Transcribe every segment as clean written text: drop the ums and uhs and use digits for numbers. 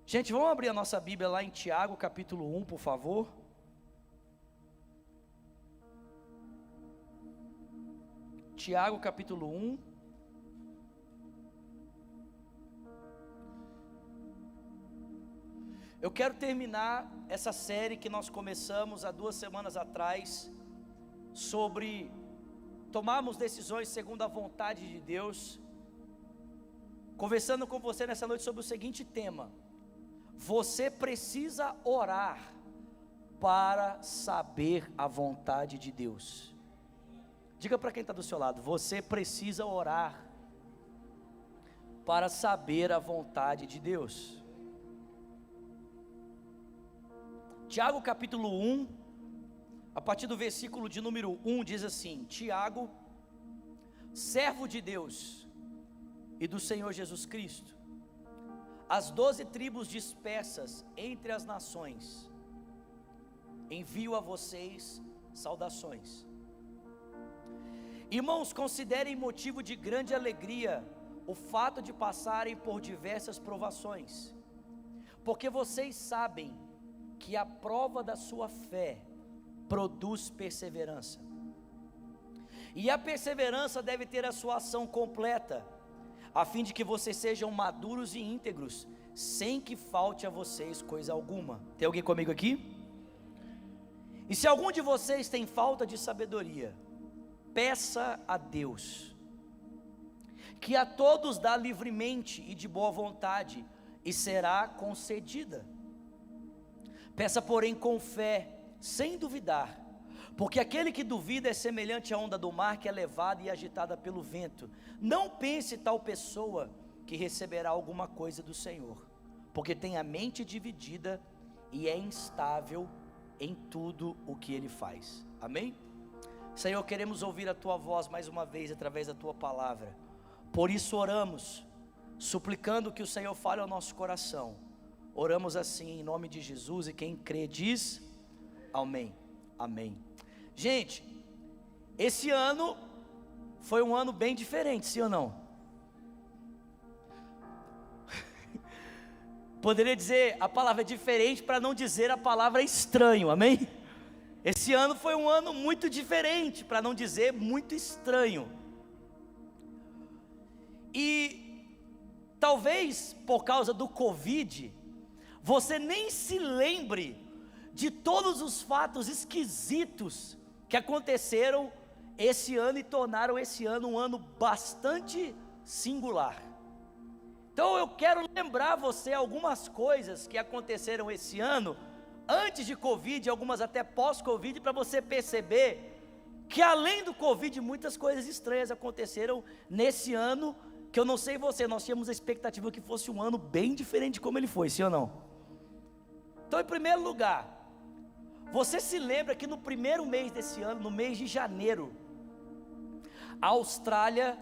Gente, vamos abrir a nossa Bíblia lá em Tiago, capítulo 1, por favor. Tiago, capítulo 1. Eu quero terminar essa série que nós começamos há 2 semanas atrás, sobre tomarmos decisões segundo a vontade de Deus, conversando com você nessa noite sobre o seguinte tema: você precisa orar para saber a vontade de Deus. Diga para quem está do seu lado: você precisa orar para saber a vontade de Deus. Tiago capítulo 1, a partir do versículo de número 1, diz assim: Tiago, servo de Deus e do Senhor Jesus Cristo, as 12 tribos dispersas entre as nações, envio a vocês saudações. Irmãos, considerem motivo de grande alegria o fato de passarem por diversas provações, porque vocês sabem que a prova da sua fé produz perseverança, e a perseverança deve ter a sua ação completa, a fim de que vocês sejam maduros e íntegros, sem que falte a vocês coisa alguma. Tem alguém comigo aqui? E se algum de vocês tem falta de sabedoria, peça a Deus, que a todos dá livremente e de boa vontade, e será concedida. Peça, porém, com fé, sem duvidar, porque aquele que duvida é semelhante à onda do mar, que é levada e agitada pelo vento. Não pense tal pessoa que receberá alguma coisa do Senhor, porque tem a mente dividida e é instável em tudo o que ele faz. Amém? Senhor, queremos ouvir a Tua voz mais uma vez através da Tua palavra. Por isso oramos, suplicando que o Senhor fale ao nosso coração. Oramos assim em nome de Jesus, e quem crê diz amém, amém. Gente, esse ano foi um ano bem diferente, sim ou não? Poderia dizer a palavra diferente para não dizer a palavra estranho, amém? Esse ano foi um ano muito diferente, para não dizer muito estranho. E talvez por causa do Covid, você nem se lembre de todos os fatos esquisitos que aconteceram esse ano e tornaram esse ano um ano bastante singular. Então eu quero lembrar você algumas coisas que aconteceram esse ano, antes de Covid, algumas até pós-Covid, para você perceber que além do Covid, muitas coisas estranhas aconteceram nesse ano, que eu não sei você, nós tínhamos a expectativa que fosse um ano bem diferente de como ele foi, sim ou não? Então, em primeiro lugar, você se lembra que no primeiro mês desse ano, no mês de janeiro, a Austrália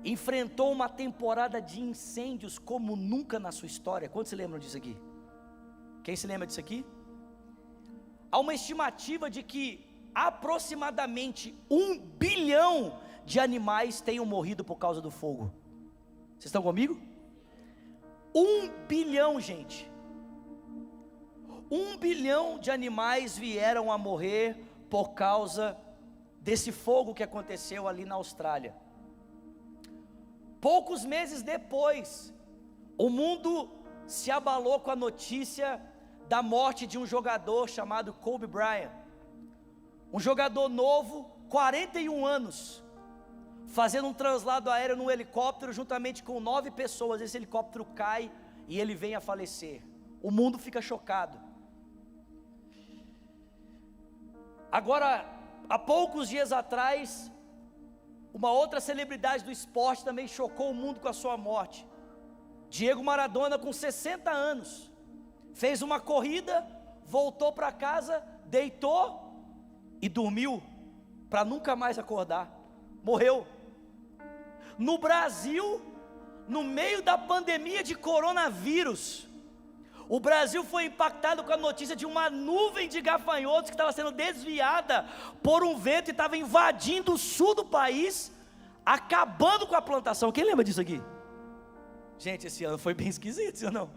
enfrentou uma temporada de incêndios como nunca na sua história. Quantos se lembram disso aqui? Quem se lembra disso aqui? Há uma estimativa de que aproximadamente 1 bilhão de animais tenham morrido por causa do fogo. Vocês estão comigo? 1 bilhão, gente. 1 bilhão de animais vieram a morrer por causa desse fogo que aconteceu ali na Austrália. Poucos meses depois, o mundo se abalou com a notícia da morte de um jogador chamado Kobe Bryant. Um jogador novo, 41 anos, fazendo um translado aéreo num helicóptero juntamente com 9 pessoas. Esse helicóptero cai e ele vem a falecer. O mundo fica chocado. Agora, há poucos dias atrás, uma outra celebridade do esporte também chocou o mundo com a sua morte. Diego Maradona, com 60 anos, fez uma corrida, voltou para casa, deitou e dormiu, para nunca mais acordar, morreu. No Brasil, no meio da pandemia de coronavírus, o Brasil foi impactado com a notícia de uma nuvem de gafanhotos que estava sendo desviada por um vento e estava invadindo o sul do país, acabando com a plantação. Quem lembra disso aqui? Gente, esse ano foi bem esquisito, ou não?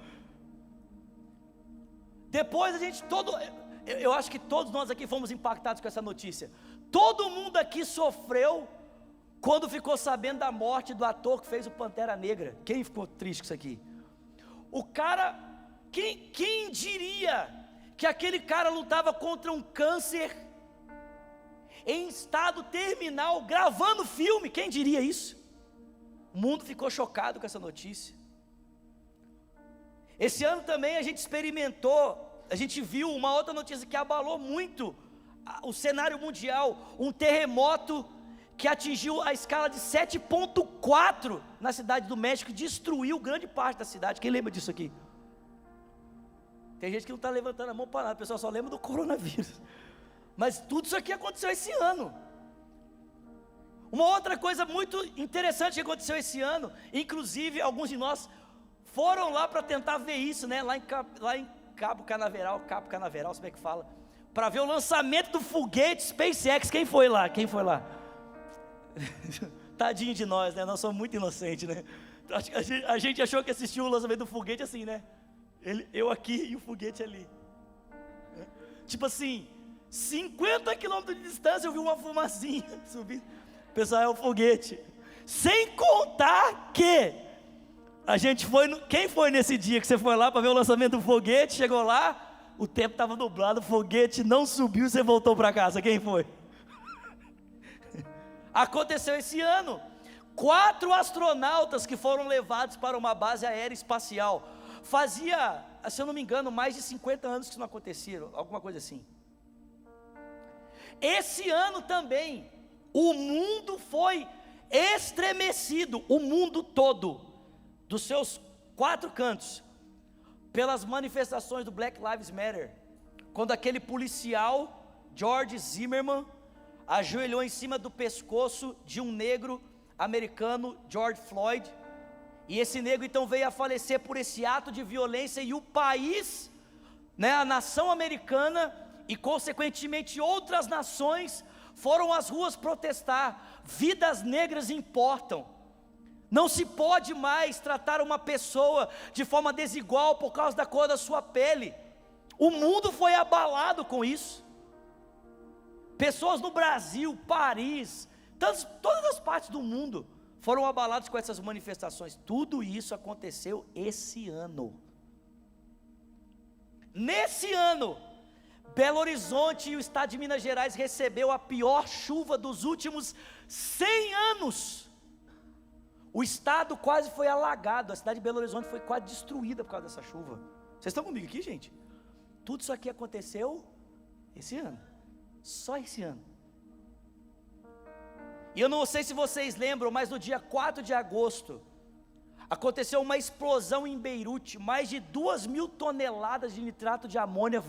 Depois a gente eu acho que todos nós aqui fomos impactados com essa notícia. Todo mundo aqui sofreu quando ficou sabendo da morte do ator que fez o Pantera Negra. Quem ficou triste com isso aqui? O cara, quem diria que aquele cara lutava contra um câncer em estado terminal, gravando filme? Quem diria isso? O mundo ficou chocado com essa notícia. Esse ano também a gente experimentou, a gente viu uma outra notícia que abalou muito o cenário mundial, um terremoto que atingiu a escala de 7,4 na cidade do México e destruiu grande parte da cidade. Quem lembra disso aqui? Tem gente que não está levantando a mão para nada, o pessoal só lembra do coronavírus. Mas tudo isso aqui aconteceu esse ano. Uma outra coisa muito interessante que aconteceu esse ano, inclusive alguns de nós foram lá para tentar ver isso, né? Lá em Cabo Canaveral, como é que fala? Para ver o lançamento do foguete SpaceX. Quem foi lá? Tadinho de nós, né? Nós somos muito inocentes, né? A gente achou que assistiu o lançamento do foguete assim, né? Eu aqui e o foguete ali. Tipo assim, 50 quilômetros de distância eu vi uma fumacinha subir. Pessoal, é o foguete. Sem contar que a gente quem foi nesse dia que você foi lá para ver o lançamento do foguete? Chegou lá, o tempo estava nublado, o foguete não subiu, você voltou para casa. Quem foi? Aconteceu esse ano. 4 astronautas que foram levados para uma base aérea espacial. Fazia, se eu não me engano, mais de 50 anos que isso não acontecia, alguma coisa assim. Esse ano também, o mundo foi estremecido, o mundo todo, dos seus 4 cantos, pelas manifestações do Black Lives Matter, quando aquele policial, George Zimmerman, ajoelhou em cima do pescoço de um negro americano, George Floyd, e esse negro então veio a falecer por esse ato de violência, e o país, né, a nação americana, e consequentemente outras nações, foram às ruas protestar. Vidas negras importam. Não se pode mais tratar uma pessoa de forma desigual por causa da cor da sua pele. O mundo foi abalado com isso. Pessoas no Brasil, Paris, todas as partes do mundo foram abaladas com essas manifestações. Tudo isso aconteceu esse ano. Nesse ano, Belo Horizonte e o estado de Minas Gerais recebeu a pior chuva dos últimos 100 anos. O estado quase foi alagado, a cidade de Belo Horizonte foi quase destruída por causa dessa chuva. Vocês estão comigo aqui, gente? Tudo isso aqui aconteceu esse ano, só esse ano. E eu não sei se vocês lembram, mas no dia 4 de agosto, aconteceu uma explosão em Beirute, mais de 2.000 toneladas de nitrato de amônia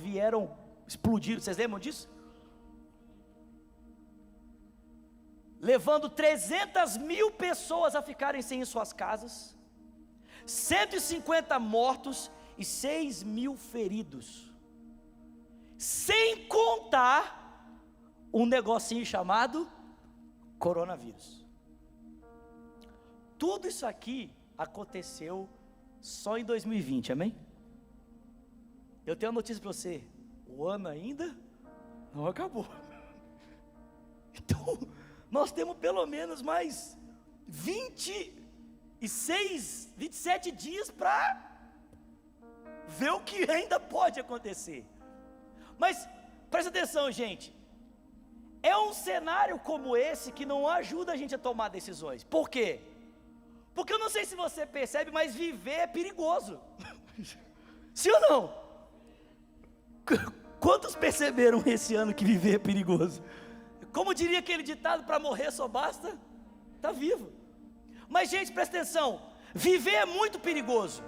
explodiram, vocês lembram disso? Levando 300.000 pessoas a ficarem sem suas casas, 150 mortos e 6.000 feridos, sem contar um negocinho chamado coronavírus. Tudo isso aqui aconteceu só em 2020, amém? Eu tenho uma notícia para você, o ano ainda não acabou. Então, nós temos pelo menos mais 27 dias para ver o que ainda pode acontecer. Mas, presta atenção, gente, é um cenário como esse que não ajuda a gente a tomar decisões. Por quê? Porque eu não sei se você percebe, mas viver é perigoso. Sim ou não? Quantos perceberam esse ano que viver é perigoso? Como diria aquele ditado, para morrer só basta estar vivo. Mas gente, presta atenção, viver é muito perigoso.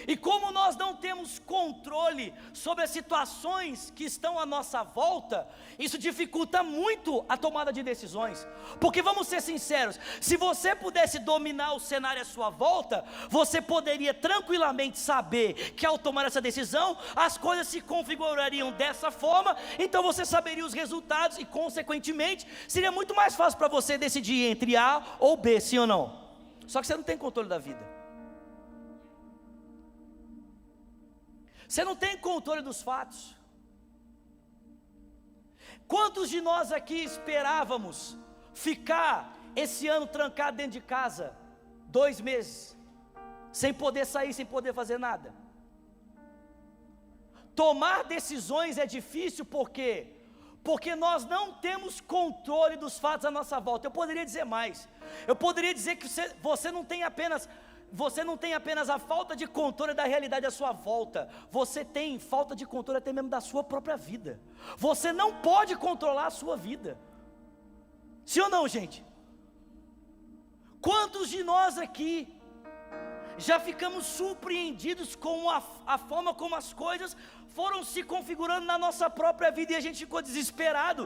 E como nós não temos controle sobre as situações que estão à nossa volta, isso dificulta muito a tomada de decisões. Porque vamos ser sinceros, se você pudesse dominar o cenário à sua volta, você poderia tranquilamente saber que ao tomar essa decisão, as coisas se configurariam dessa forma, então você saberia os resultados e consequentemente, seria muito mais fácil para você decidir entre A ou B, sim ou não? Só que você não tem controle da vida. Você não tem controle dos fatos. Quantos de nós aqui esperávamos ficar esse ano trancado dentro de casa 2 meses, sem poder sair, sem poder fazer nada? Tomar decisões é difícil, por quê? Porque nós não temos controle dos fatos à nossa volta. Eu poderia dizer mais. Eu poderia dizer que você não tem apenas a falta de controle da realidade à sua volta. Você tem falta de controle até mesmo da sua própria vida. Você não pode controlar a sua vida. Sim ou não, gente? Quantos de nós aqui já ficamos surpreendidos com a forma como as coisas foram se configurando na nossa própria vida e a gente ficou desesperado?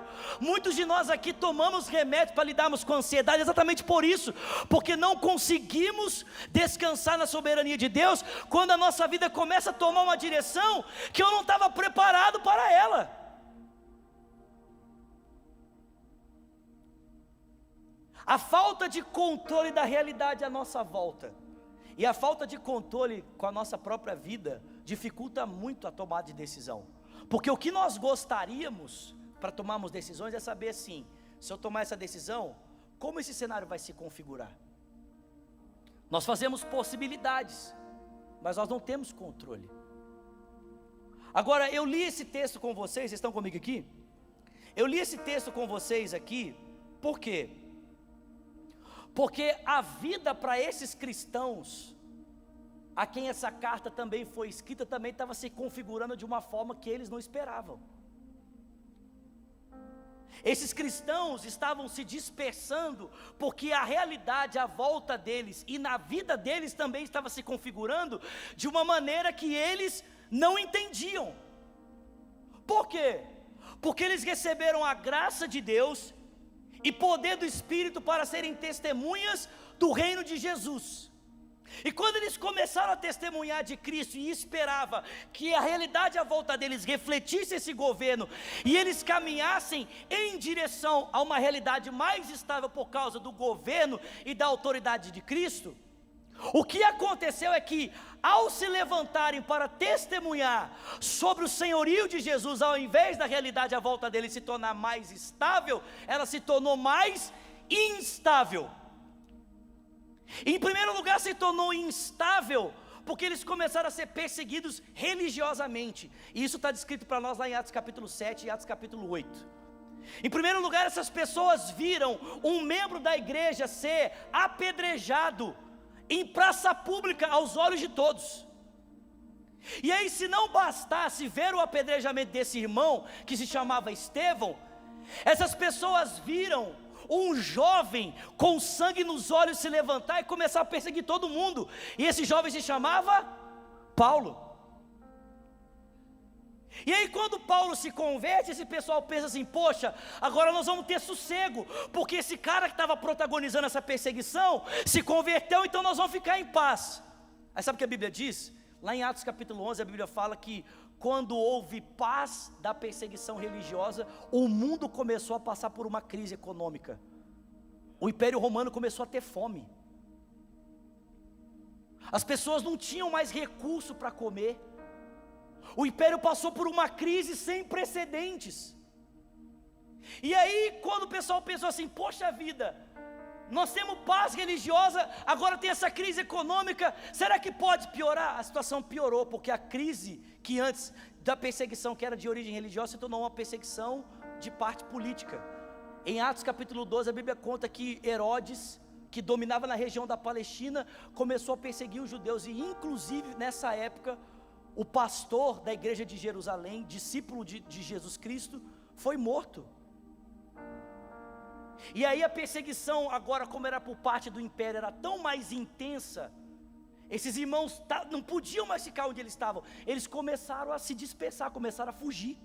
Muitos de nós aqui tomamos remédio para lidarmos com a ansiedade exatamente por isso, porque não conseguimos descansar na soberania de Deus, quando a nossa vida começa a tomar uma direção que eu não estava preparado para ela. A falta de controle da realidade à nossa volta e a falta de controle com a nossa própria vida dificulta muito a tomada de decisão. Porque o que nós gostaríamos para tomarmos decisões é saber assim, se eu tomar essa decisão, como esse cenário vai se configurar? Nós fazemos possibilidades, mas nós não temos controle. Agora, eu li esse texto com vocês estão comigo aqui? Eu li esse texto com vocês aqui, por quê? Porque a vida para esses cristãos, a quem essa carta também foi escrita, também estava se configurando de uma forma que eles não esperavam. Esses cristãos estavam se dispersando, porque a realidade à volta deles e na vida deles também estava se configurando de uma maneira que eles não entendiam. Por quê? Porque eles receberam a graça de Deus e poder do Espírito para serem testemunhas do reino de Jesus. E quando eles começaram a testemunhar de Cristo e esperava que a realidade à volta deles refletisse esse governo e eles caminhassem em direção a uma realidade mais estável por causa do governo e da autoridade de Cristo, o que aconteceu é que, ao se levantarem para testemunhar sobre o senhorio de Jesus, ao invés da realidade à volta dele se tornar mais estável, ela se tornou mais instável. Em primeiro lugar, se tornou instável porque eles começaram a ser perseguidos religiosamente. E isso está descrito para nós lá em Atos capítulo 7 e Atos capítulo 8. Em primeiro lugar, essas pessoas viram um membro da igreja ser apedrejado em praça pública aos olhos de todos. E aí, se não bastasse ver o apedrejamento desse irmão, que se chamava Estevão, essas pessoas viram um jovem com sangue nos olhos se levantar e começar a perseguir todo mundo, e esse jovem se chamava Paulo. E aí, quando Paulo se converte, esse pessoal pensa assim: poxa, agora nós vamos ter sossego, porque esse cara que estava protagonizando essa perseguição se converteu, então nós vamos ficar em paz. Aí sabe o que a Bíblia diz? Lá em Atos capítulo 11, a Bíblia fala que quando houve paz da perseguição religiosa, o mundo começou a passar por uma crise econômica. O Império Romano começou a ter fome. As pessoas não tinham mais recurso para comer. O império passou por uma crise sem precedentes. E aí, quando o pessoal pensou assim: poxa vida, nós temos paz religiosa, agora tem essa crise econômica, será que pode piorar? A situação piorou, porque a crise que antes da perseguição, que era de origem religiosa, se tornou uma perseguição de parte política. Em Atos capítulo 12, a Bíblia conta que Herodes, que dominava na região da Palestina, começou a perseguir os judeus, e inclusive nessa época, o pastor da igreja de Jerusalém, discípulo de Jesus Cristo, foi morto. E aí a perseguição agora, como era por parte do império, era tão mais intensa. Esses irmãos não podiam mais ficar onde eles estavam. Eles começaram a se dispersar, começaram a fugir.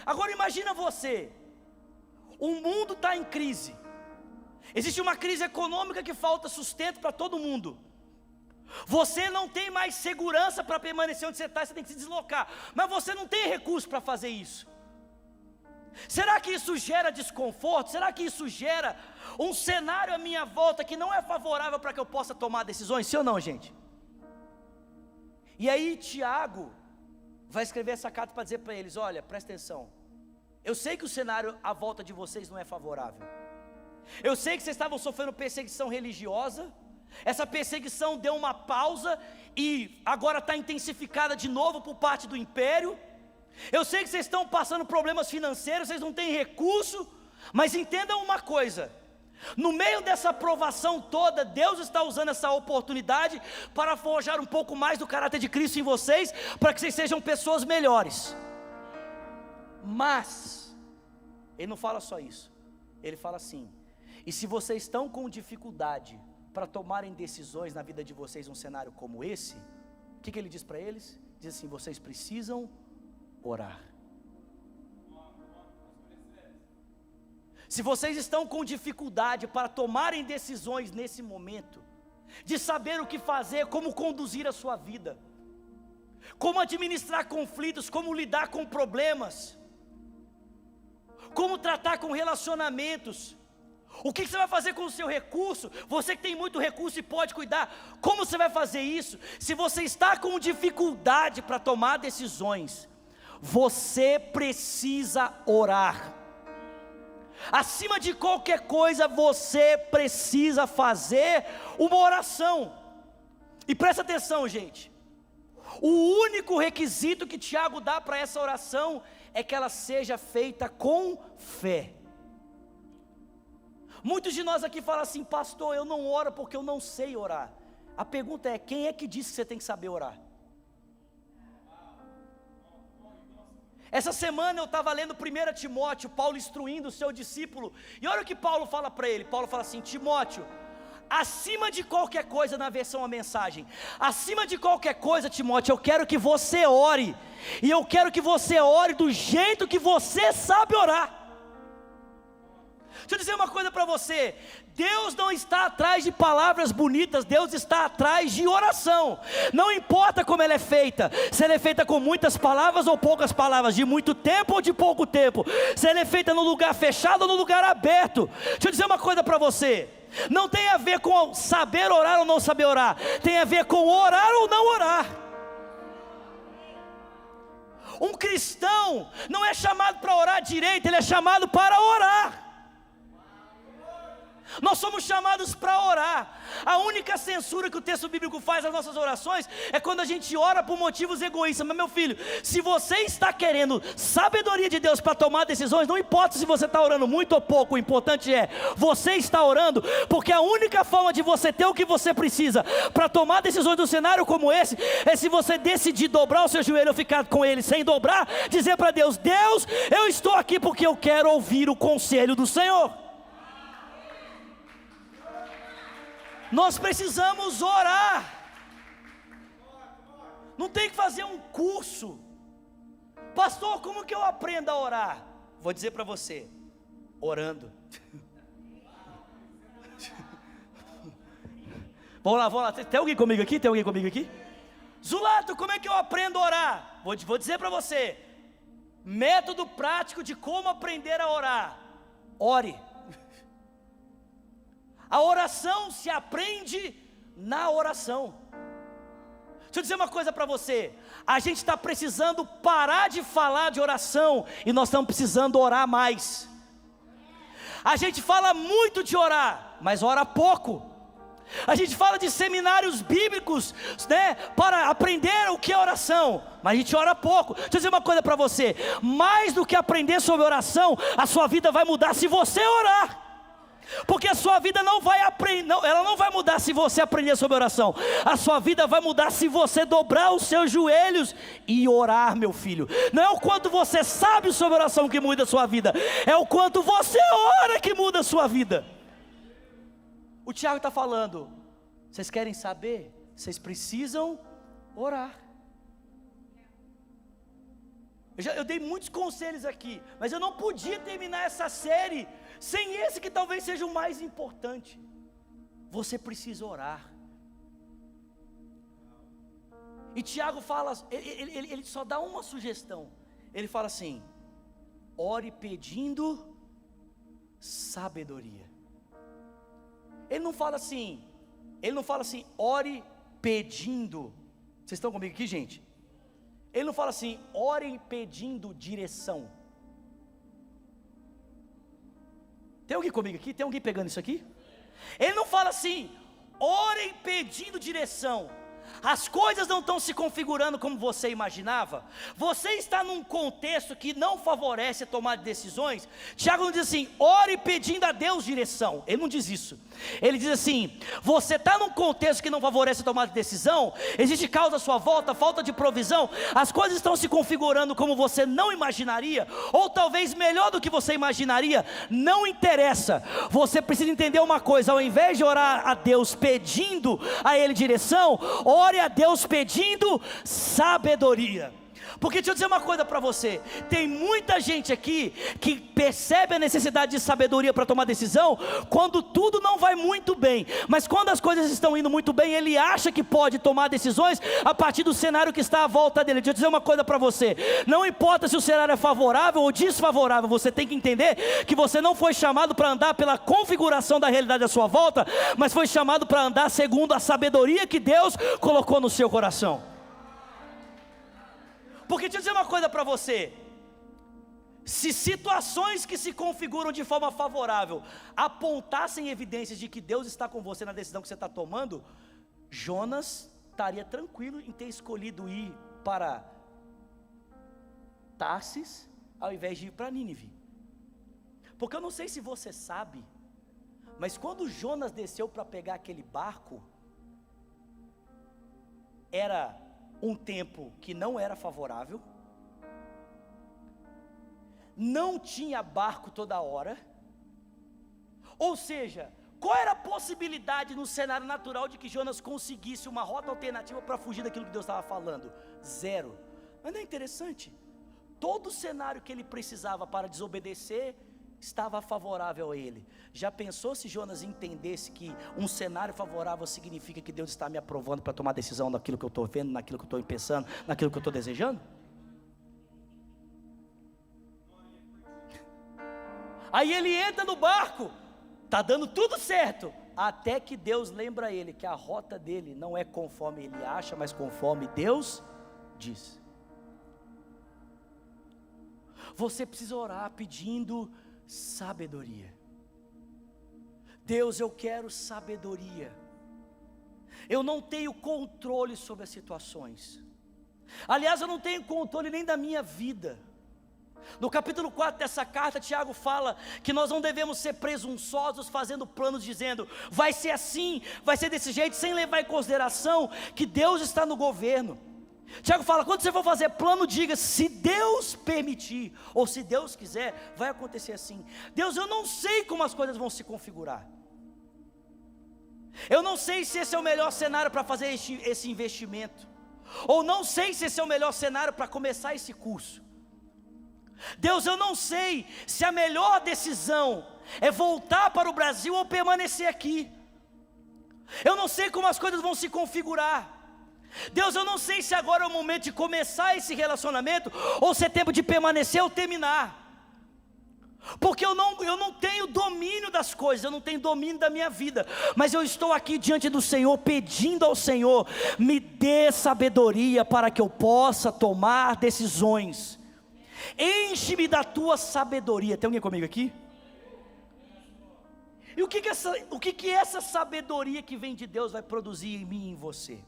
Agora imagina você, o mundo está em crise. Existe uma crise econômica que falta sustento para todo mundo. Você não tem mais segurança para permanecer onde você está, você tem que se deslocar, mas você não tem recurso para fazer isso. Será que isso gera desconforto? Será que isso gera um cenário à minha volta que não é favorável para que eu possa tomar decisões? Sim ou não, gente? E aí Tiago, vai escrever essa carta para dizer para eles: olha, presta atenção, eu sei que o cenário à volta de vocês não é favorável, eu sei que vocês estavam sofrendo perseguição religiosa, essa perseguição deu uma pausa e agora está intensificada de novo por parte do império. Eu sei que vocês estão passando problemas financeiros, vocês não têm recurso, mas entendam uma coisa: no meio dessa provação toda, Deus está usando essa oportunidade para forjar um pouco mais do caráter de Cristo em vocês, para que vocês sejam pessoas melhores. Mas ele não fala só isso, ele fala assim: e se vocês estão com dificuldade para tomarem decisões na vida de vocês num cenário como esse, o que ele diz para eles? Diz assim: vocês precisam orar. Se vocês estão com dificuldade para tomarem decisões nesse momento, de saber o que fazer, como conduzir a sua vida, como administrar conflitos, como lidar com problemas, como tratar com relacionamentos, o que você vai fazer com o seu recurso? Você que tem muito recurso e pode cuidar, como você vai fazer isso? Se você está com dificuldade para tomar decisões, você precisa orar. Acima de qualquer coisa, você precisa fazer uma oração. E presta atenção, gente, o único requisito que Tiago dá para essa oração é que ela seja feita com fé. Muitos de nós aqui falam assim: pastor, eu não oro porque eu não sei orar. A pergunta é: quem é que disse que você tem que saber orar? Essa semana eu estava lendo 1 Timóteo, Paulo instruindo o seu discípulo, e olha o que Paulo fala para ele. Paulo fala assim: Timóteo, acima de qualquer coisa, na versão a mensagem, acima de qualquer coisa, Timóteo, eu quero que você ore, e eu quero que você ore do jeito que você sabe orar. Deixa eu dizer uma coisa para você: Deus não está atrás de palavras bonitas, Deus está atrás de oração. Não importa como ela é feita, se ela é feita com muitas palavras ou poucas palavras, de muito tempo ou de pouco tempo, se ela é feita no lugar fechado ou no lugar aberto. Deixa eu dizer uma coisa para você: não tem a ver com saber orar ou não saber orar, tem a ver com orar ou não orar. Um cristão não é chamado para orar direito, ele é chamado para orar. Nós somos chamados para orar. A única censura que o texto bíblico faz às nossas orações é quando a gente ora por motivos egoístas. Mas meu filho, se você está querendo sabedoria de Deus para tomar decisões, não importa se você está orando muito ou pouco, o importante é, você está orando, porque a única forma de você ter o que você precisa para tomar decisões num cenário como esse, é se você decidir dobrar o seu joelho ou ficar com ele sem dobrar, dizer para Deus: Deus, eu estou aqui porque eu quero ouvir o conselho do Senhor. Nós precisamos orar. Não tem que fazer um curso. Pastor, como que eu aprendo a orar? Vou dizer para você: orando. Vamos lá. Tem alguém comigo aqui? Zulato, como é que eu aprendo a orar? Vou dizer para você: método prático de como aprender a orar. Ore. A oração se aprende na oração. Deixa eu dizer uma coisa para você: a gente está precisando parar de falar de oração, e nós estamos precisando orar mais. A gente fala muito de orar, mas ora pouco. A gente fala de seminários bíblicos, né, para aprender o que é oração, mas a gente ora pouco. Deixa eu dizer uma coisa para você: mais do que aprender sobre oração, a sua vida vai mudar se você orar. Porque a sua vida não vai aprender, ela não vai mudar se você aprender sobre oração. A sua vida vai mudar se você dobrar os seus joelhos e orar, meu filho. Não é o quanto você sabe sobre oração que muda a sua vida, é o quanto você ora que muda a sua vida. O Tiago está falando: vocês querem saber? Vocês precisam orar. Eu dei muitos conselhos aqui, mas eu não podia terminar essa série sem esse que talvez seja o mais importante. Você precisa orar. E Tiago fala, ele só dá uma sugestão. Ele fala assim: ore pedindo sabedoria. Ele não fala assim, ore pedindo. Vocês estão comigo aqui, gente? Ele não fala assim, orem pedindo direção. Tem alguém comigo aqui? Tem alguém pegando isso aqui? Ele não fala assim, orem pedindo direção. As coisas não estão se configurando como você imaginava. Você está num contexto que não favorece a tomada de decisões. Tiago não diz assim, ore pedindo a Deus direção. Ele não diz isso. Ele diz assim, você está num contexto que não favorece a tomada de decisão. Existe causa à sua volta, falta de provisão. As coisas estão se configurando como você não imaginaria, ou talvez melhor do que você imaginaria. Não interessa. Você precisa entender uma coisa, ao invés de orar a Deus pedindo a Ele direção, ore a Deus pedindo sabedoria. Porque deixa eu dizer uma coisa para você, tem muita gente aqui que percebe a necessidade de sabedoria para tomar decisão quando tudo não vai muito bem, mas quando as coisas estão indo muito bem, ele acha que pode tomar decisões a partir do cenário que está à volta dele. Deixa eu dizer uma coisa para você, não importa se o cenário é favorável ou desfavorável, você tem que entender que você não foi chamado para andar pela configuração da realidade à sua volta, mas foi chamado para andar segundo a sabedoria que Deus colocou no seu coração. Porque deixa eu dizer uma coisa para você, se situações que se configuram de forma favorável apontassem evidências de que Deus está com você na decisão que você está tomando, Jonas estaria tranquilo em ter escolhido ir para Tarsis ao invés de ir para Nínive. Porque eu não sei se você sabe, mas quando Jonas desceu para pegar aquele barco, era um tempo que não era favorável, não tinha barco toda hora, ou seja, qual era a possibilidade no cenário natural de que Jonas conseguisse uma rota alternativa para fugir daquilo que Deus estava falando? Zero. Mas não é interessante? Todo o cenário que ele precisava para desobedecer estava favorável a ele. Já pensou se Jonas entendesse que um cenário favorável significa que Deus está me aprovando para tomar decisão naquilo que eu estou vendo, naquilo que eu estou pensando, naquilo que eu estou desejando? Aí ele entra no barco, está dando tudo certo, até que Deus lembra ele que a rota dele não é conforme ele acha, mas conforme Deus diz. Você precisa orar pedindo sabedoria. Deus, eu quero sabedoria. Eu não tenho controle sobre as situações. Aliás, eu não tenho controle nem da minha vida. No capítulo 4 dessa carta, Tiago fala que nós não devemos ser presunçosos fazendo planos dizendo, vai ser assim, vai ser desse jeito, sem levar em consideração que Deus está no governo. Tiago fala, quando você for fazer plano, diga, se Deus permitir, ou se Deus quiser, vai acontecer assim. Deus, eu não sei como as coisas vão se configurar. Eu não sei se esse é o melhor cenário para fazer esse investimento, ou não sei se esse é o melhor cenário para começar esse curso. Deus, eu não sei se a melhor decisão é voltar para o Brasil ou permanecer aqui. Eu não sei como as coisas vão se configurar. Deus, eu não sei se agora é o momento de começar esse relacionamento, ou se é tempo de permanecer ou terminar. Porque eu não tenho domínio das coisas, eu não tenho domínio da minha vida, mas eu estou aqui diante do Senhor, pedindo ao Senhor, me dê sabedoria para que eu possa tomar decisões. Enche-me da tua sabedoria. Tem alguém comigo aqui? E o que essa sabedoria que vem de Deus vai produzir em mim e em você?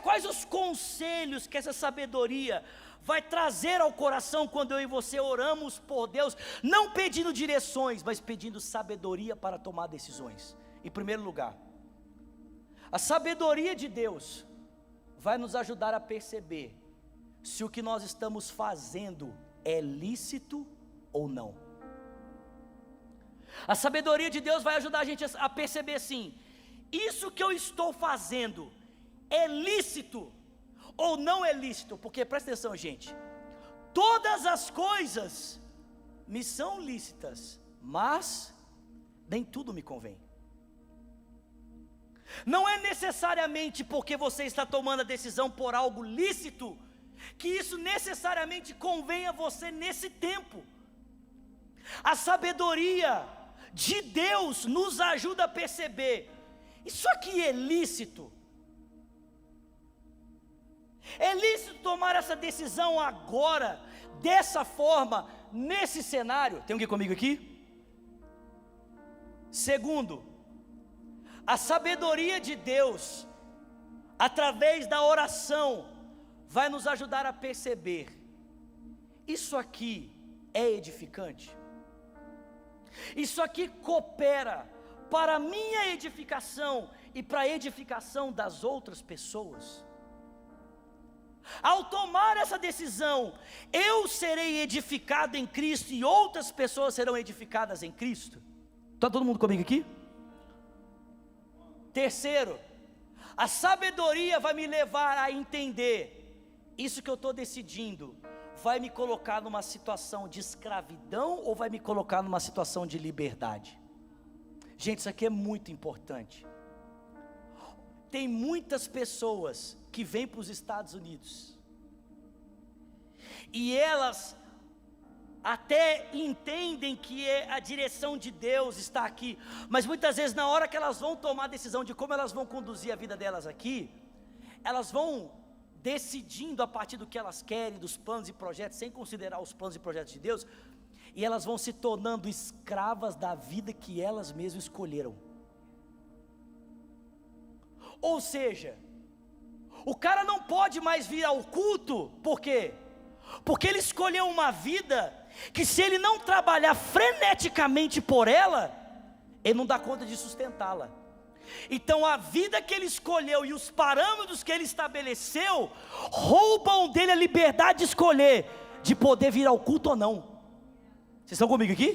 Quais os conselhos que essa sabedoria vai trazer ao coração quando eu e você oramos por Deus, não pedindo direções, mas pedindo sabedoria para tomar decisões? Em primeiro lugar, a sabedoria de Deus vai nos ajudar a perceber se o que nós estamos fazendo é lícito ou não. A sabedoria de Deus vai ajudar a gente a perceber assim, isso que eu estou fazendo é lícito ou não é lícito? Porque presta atenção, gente, todas as coisas me são lícitas, mas nem tudo me convém. Não é necessariamente porque você está tomando a decisão por algo lícito, que isso necessariamente convém a você nesse tempo. A sabedoria de Deus nos ajuda a perceber, isso aqui é lícito? É lícito tomar essa decisão agora, dessa forma, nesse cenário. Tem alguém comigo aqui? Segundo, a sabedoria de Deus, através da oração, vai nos ajudar a perceber: isso aqui é edificante? Isso aqui coopera para a minha edificação e para a edificação das outras pessoas? Ao tomar essa decisão, eu serei edificado em Cristo e outras pessoas serão edificadas em Cristo? Está todo mundo comigo aqui? Terceiro, a sabedoria vai me levar a entender: isso que eu estou decidindo vai me colocar numa situação de escravidão ou vai me colocar numa situação de liberdade? Gente, isso aqui é muito importante. Tem muitas pessoas que vêm para os Estados Unidos e elas até entendem que a direção de Deus está aqui, mas muitas vezes na hora que elas vão tomar a decisão de como elas vão conduzir a vida delas aqui, elas vão decidindo a partir do que elas querem, dos planos e projetos, sem considerar os planos e projetos de Deus, e elas vão se tornando escravas da vida que elas mesmas escolheram. Ou seja, o cara não pode mais vir ao culto. Por quê? Porque ele escolheu uma vida que, se ele não trabalhar freneticamente por ela, ele não dá conta de sustentá-la. Então a vida que ele escolheu e os parâmetros que ele estabeleceu roubam dele a liberdade de escolher, de poder vir ao culto ou não. Vocês estão comigo aqui?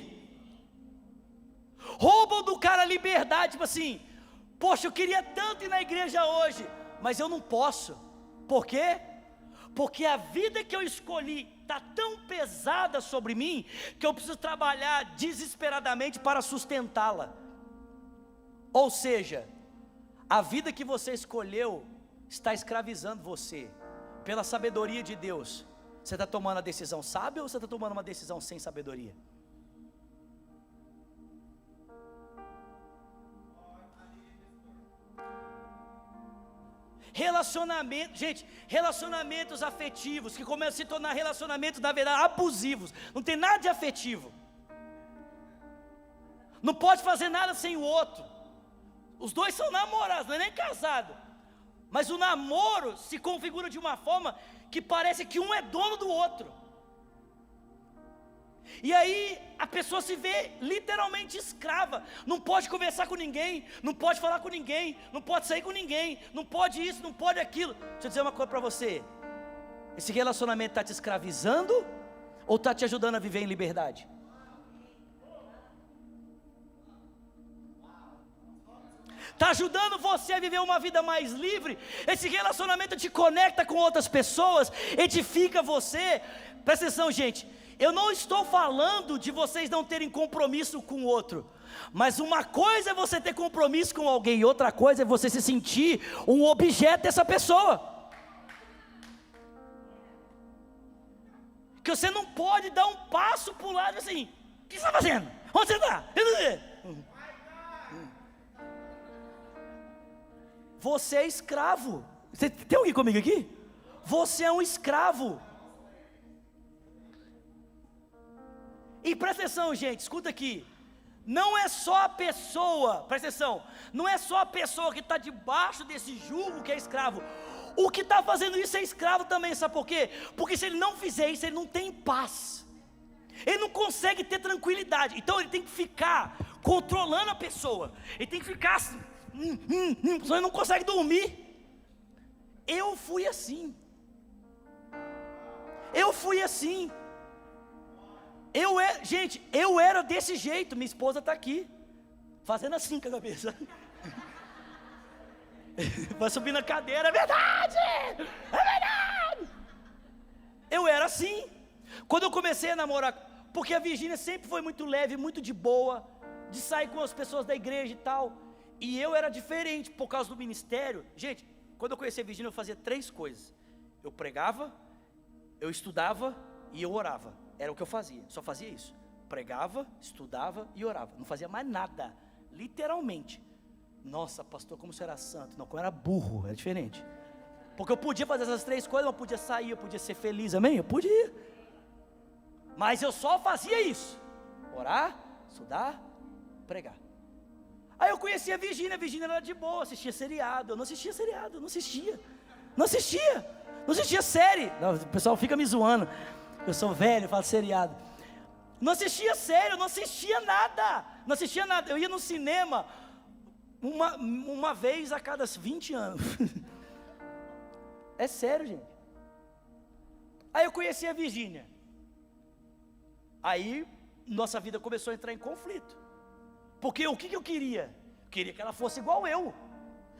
Roubam do cara a liberdade, tipo assim: poxa, eu queria tanto ir na igreja hoje, mas eu não posso. Por quê? Porque a vida que eu escolhi está tão pesada sobre mim, que eu preciso trabalhar desesperadamente para sustentá-la. Ou seja, a vida que você escolheu está escravizando você. Pela sabedoria de Deus, você está tomando a decisão sábia ou você está tomando uma decisão sem sabedoria? Relacionamento, gente, relacionamentos afetivos que começam a se tornar relacionamentos, na verdade, abusivos. Não tem nada de afetivo. Não pode fazer nada sem o outro. Os dois são namorados, não é nem casado. Mas o namoro se configura de uma forma que parece que um é dono do outro. E aí a pessoa se vê literalmente escrava. Não pode conversar com ninguém, não pode falar com ninguém, não pode sair com ninguém, não pode isso, não pode aquilo. Deixa eu dizer uma coisa para você: esse relacionamento está te escravizando ou está te ajudando a viver em liberdade? Está ajudando você a viver uma vida mais livre? Esse relacionamento te conecta com outras pessoas, edifica você. Presta atenção, gente, eu não estou falando de vocês não terem compromisso com o outro, mas uma coisa é você ter compromisso com alguém, e outra coisa é você se sentir um objeto dessa pessoa. Que você não pode dar um passo para o lado assim: o que você está fazendo? Onde você está? Você é escravo. Você, tem alguém comigo aqui? Você é um escravo. E presta atenção, gente, escuta aqui. Não é só a pessoa, presta atenção, não é só a pessoa que está debaixo desse jugo que é escravo. O que está fazendo isso é escravo também, sabe por quê? Porque se ele não fizer isso, ele não tem paz. Ele não consegue ter tranquilidade. Então ele tem que ficar controlando a pessoa. Ele tem que ficar assim, ele não consegue dormir. Eu fui assim. Gente, eu era desse jeito. Minha esposa está aqui, fazendo assim com a cabeça. Vai subir na cadeira. É verdade, é verdade. Eu era assim. Quando eu comecei a namorar, porque a Virgínia sempre foi muito leve, muito de boa, de sair com as pessoas da igreja e tal. E eu era diferente por causa do ministério. Gente, quando eu conheci a Virgínia, eu fazia 3 coisas: eu pregava, eu estudava e eu orava. Era o que eu fazia, só fazia isso. Pregava, estudava e orava. Não fazia mais nada, literalmente. Nossa, pastor, como você era santo. Não, como eu era burro, era diferente. Porque eu podia fazer essas 3 coisas, eu podia sair, eu podia ser feliz, amém? Eu podia. Mas eu só fazia isso: orar, estudar, pregar. Aí eu conheci a Virgínia era de boa, assistia seriado. Eu não assistia seriado, não assistia série. Não, o pessoal fica me zoando, eu sou velho, eu falo seriado. Não assistia série, eu não assistia nada. Eu ia no cinema uma vez a cada 20 anos. É sério, gente. Aí eu conheci a Virgínia. Aí nossa vida começou a entrar em conflito. Porque o que eu queria? Eu queria que ela fosse igual eu.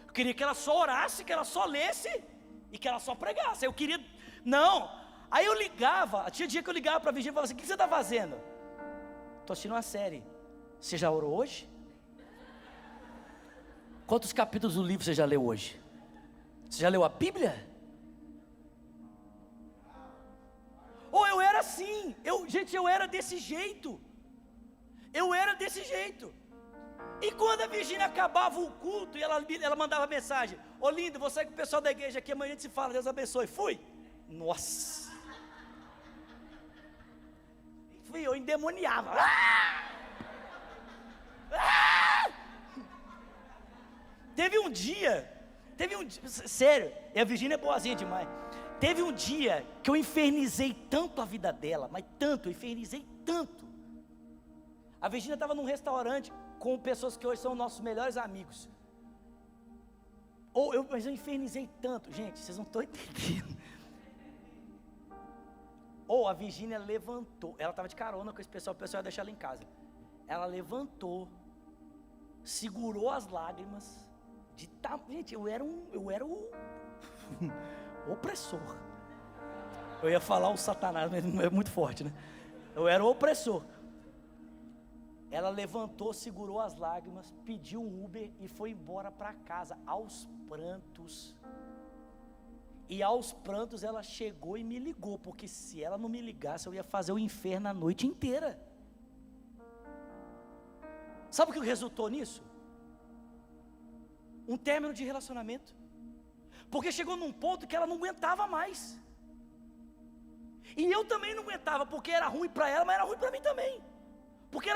Eu queria que ela só orasse, que ela só lesse e que ela só pregasse. Eu queria... Não. Aí eu ligava, tinha dia que eu ligava para a Virgínia e falava assim: o que você está fazendo? Estou assistindo uma série. Você já orou hoje? Quantos capítulos do livro você já leu hoje? Você já leu a Bíblia? Ou eu era assim, eu era desse jeito. E quando a Virgínia acabava o culto, e ela mandava mensagem: ô lindo, vou sair com o pessoal da igreja aqui, amanhã a gente se fala, Deus abençoe. Fui. Nossa. Eu endemoniava. Teve um dia, sério, e a Virgínia é boazinha demais. Teve um dia que eu infernizei tanto a vida dela, mas tanto, eu infernizei tanto. A Virgínia estava num restaurante com pessoas que hoje são nossos melhores amigos. Mas eu infernizei tanto, gente, vocês não estão entendendo. A Virgínia levantou, ela estava de carona com esse pessoal, o pessoal ia deixar ela em casa. Ela levantou, segurou as lágrimas, gente, eu era o opressor. Eu ia falar o Satanás, mas é muito forte, né? Eu era o opressor. Ela levantou, segurou as lágrimas, pediu um Uber e foi embora para casa, aos prantos. E aos prantos ela chegou e me ligou, porque se ela não me ligasse, eu ia fazer o inferno a noite inteira. Sabe o que resultou nisso? Um término de relacionamento. Porque chegou num ponto que ela não aguentava mais. E eu também não aguentava, porque era ruim para ela, mas era ruim para mim também. Porque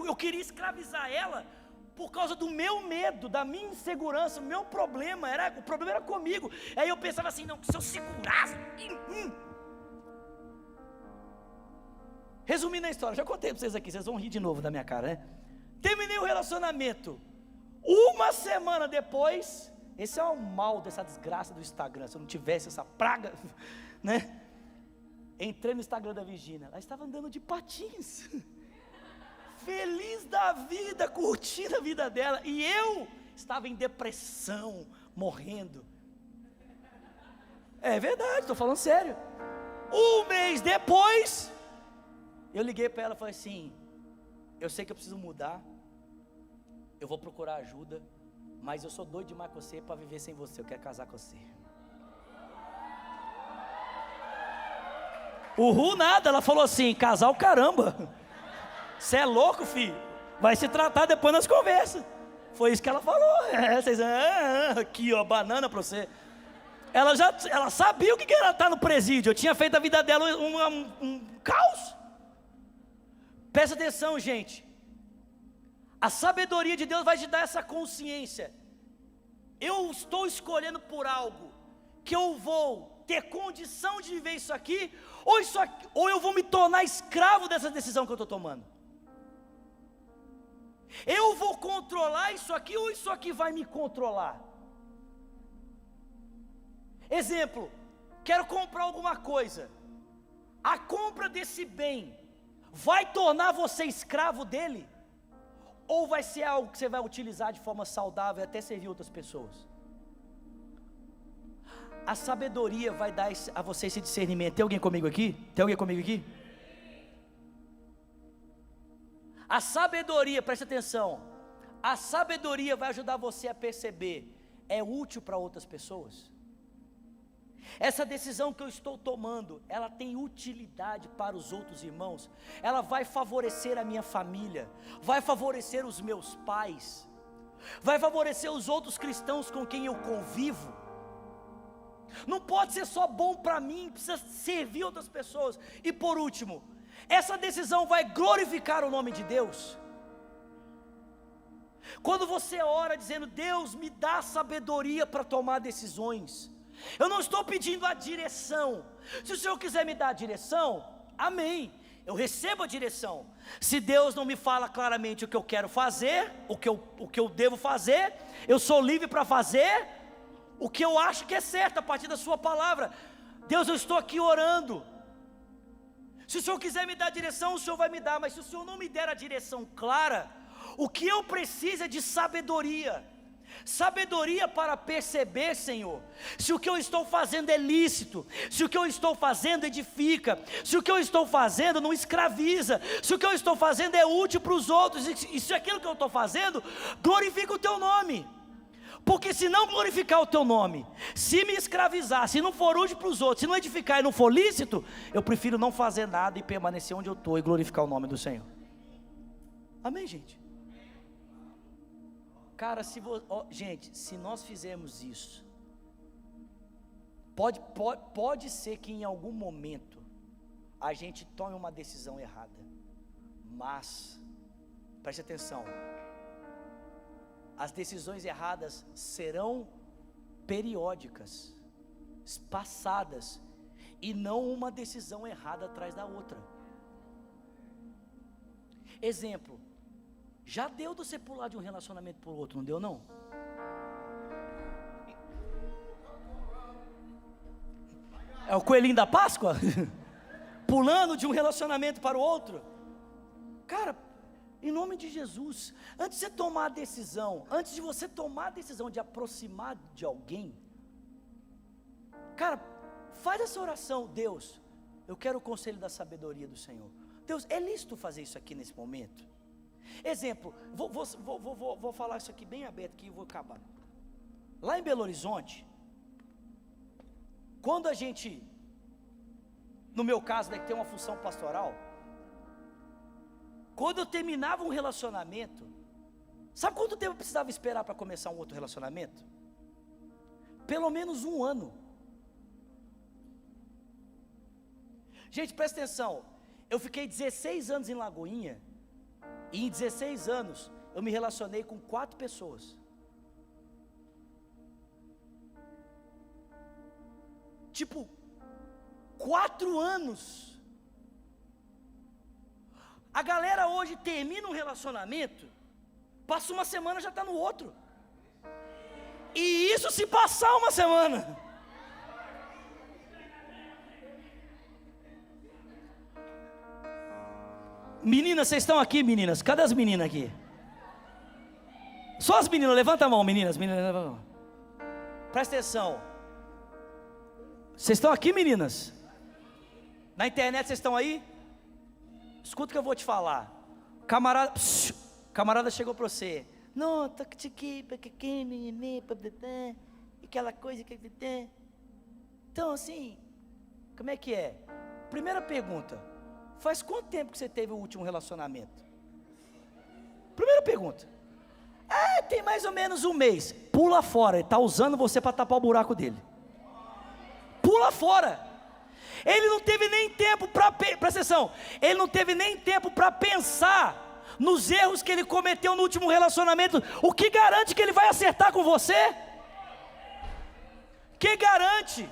eu queria escravizar ela por causa do meu medo, da minha insegurança, o meu problema, o problema era comigo. Aí eu pensava assim: não, se eu segurasse... Resumindo a história, já contei para vocês aqui, vocês vão rir de novo da minha cara, né? Terminei o relacionamento. Uma semana depois, esse é o mal dessa desgraça do Instagram, se eu não tivesse essa praga, né? Entrei no Instagram da Virgínia, ela estava andando de patins, feliz da vida, curtindo a vida dela, e eu estava em depressão, morrendo. É verdade, estou falando sério. Um mês depois, eu liguei para ela e falei assim: eu sei que eu preciso mudar, eu vou procurar ajuda, mas eu sou doido demais com você para viver sem você, eu quero casar com você. Uhul nada, ela falou assim: casal caramba, você é louco, filho, vai se tratar depois nas conversas. Foi isso que ela falou. Vocês, aqui ó, banana para você. Ela sabia o que era estar no presídio. Eu tinha feito a vida dela um caos. Presta atenção, gente. A sabedoria de Deus vai te dar essa consciência. Eu estou escolhendo por algo que eu vou ter condição de viver isso aqui, ou eu vou me tornar escravo dessa decisão que eu estou tomando. Eu vou controlar isso aqui, ou isso aqui vai me controlar? Exemplo, quero comprar alguma coisa. A compra desse bem vai tornar você escravo dele? Ou vai ser algo que você vai utilizar de forma saudável e até servir outras pessoas? A sabedoria vai dar a você esse discernimento. Tem alguém comigo aqui? A sabedoria, preste atenção. A sabedoria vai ajudar você a perceber: é útil para outras pessoas? Essa decisão que eu estou tomando, ela tem utilidade para os outros irmãos? Ela vai favorecer a minha família, vai favorecer os meus pais, vai favorecer os outros cristãos com quem eu convivo? Não pode ser só bom para mim, precisa servir outras pessoas. E por último, essa decisão vai glorificar o nome de Deus. Quando você ora dizendo: Deus, me dá sabedoria para tomar decisões. Eu não estou pedindo a direção. Se o Senhor quiser me dar a direção, amém, eu recebo a direção. Se Deus não me fala claramente o que eu quero fazer, o que eu devo fazer, eu sou livre para fazer o que eu acho que é certo, a partir da sua palavra. Deus, eu estou aqui orando. Se o Senhor quiser me dar a direção, o Senhor vai me dar. Mas se o Senhor não me der a direção clara, o que eu preciso é de sabedoria. Sabedoria para perceber, Senhor, se o que eu estou fazendo é lícito, se o que eu estou fazendo edifica, se o que eu estou fazendo não escraviza, se o que eu estou fazendo é útil para os outros, e se aquilo que eu estou fazendo glorifica o Teu nome. Porque se não glorificar o Teu nome, se me escravizar, se não for útil para os outros, se não edificar e não for lícito, eu prefiro não fazer nada e permanecer onde eu estou e glorificar o nome do Senhor. Amém, gente? Cara, gente, se nós fizermos isso, pode ser que em algum momento a gente tome uma decisão errada, mas, preste atenção, as decisões erradas serão periódicas, espaçadas, e não uma decisão errada atrás da outra. Exemplo: já deu de você pular de um relacionamento para o outro, não deu não? É o coelhinho da Páscoa? Pulando de um relacionamento para o outro? Cara, em nome de Jesus, antes de você tomar a decisão, antes de você tomar a decisão de aproximar de alguém, cara, faz essa oração: Deus, eu quero o conselho da sabedoria do Senhor. Deus, é lícito fazer isso aqui nesse momento? Exemplo, vou falar isso aqui bem aberto aqui e vou acabar. Lá em Belo Horizonte, quando a gente, no meu caso, né, que tem uma função pastoral, quando eu terminava um relacionamento, sabe quanto tempo eu precisava esperar para começar um outro relacionamento? Pelo menos 1 ano. Gente, presta atenção, eu fiquei 16 anos em Lagoinha, e em 16 anos, eu me relacionei com 4 pessoas. Tipo, 4 anos. A galera hoje termina um relacionamento, passa uma semana já está no outro. E isso se passar uma semana. Meninas, vocês estão aqui, meninas? Cadê as meninas aqui? Só as meninas, levanta a mão, meninas, levanta a mão. Presta atenção. Vocês estão aqui, meninas? Na internet vocês estão aí? Escuta o que eu vou te falar. Camarada chegou para você: não, tá aqui, aquela coisa que. Então assim, como é que é? Primeira pergunta: faz quanto tempo que você teve o último relacionamento? Primeira pergunta. Tem mais ou menos 1 mês. Pula fora, ele está usando você para tapar o buraco dele. Pula fora. Ele não teve nem tempo para, presta atenção, ele não teve nem tempo para pensar nos erros que ele cometeu no último relacionamento. O que garante que ele vai acertar com você? Que garante?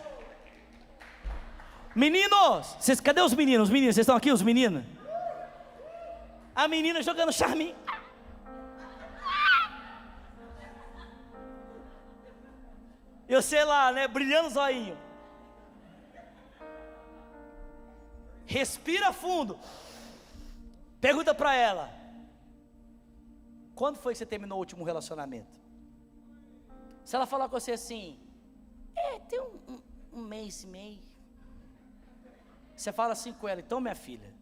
Meninos, cadê os meninos? Os meninos, vocês estão aqui, os meninos? A menina jogando charminho. Eu sei lá, né? Brilhando o zoinho. Respira fundo. Pergunta para ela: quando foi que você terminou o último relacionamento? Se ela falar com você assim: tem um mês e meio. Você fala assim com ela: então, minha filha,